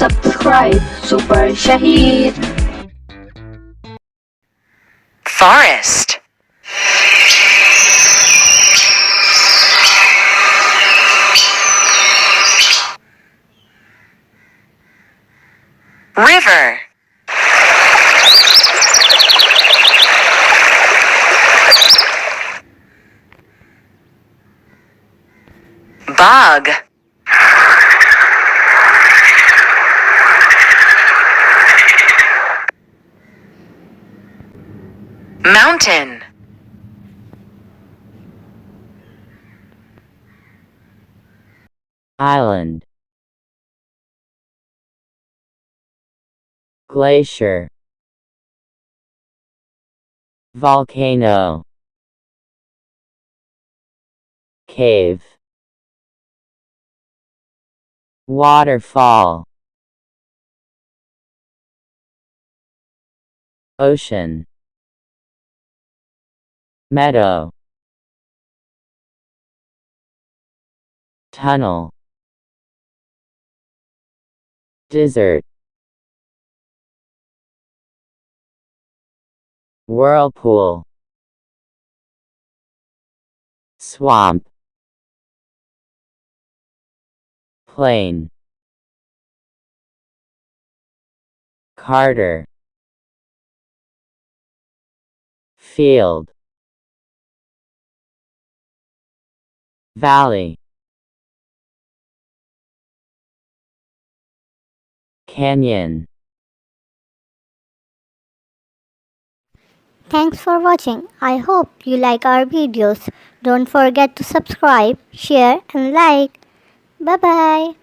subscribe SuperShaHeer. Forest. River. Bog. Mountain. Island. Glacier. Volcano. Cave. Waterfall. Ocean. Meadow. Tunnel. Desert. Whirlpool. Swamp. Plain. Carter. Field. Valley. Canyon. Thanks for watching. I hope you like our videos. Don't forget to subscribe, share and like. Bye bye.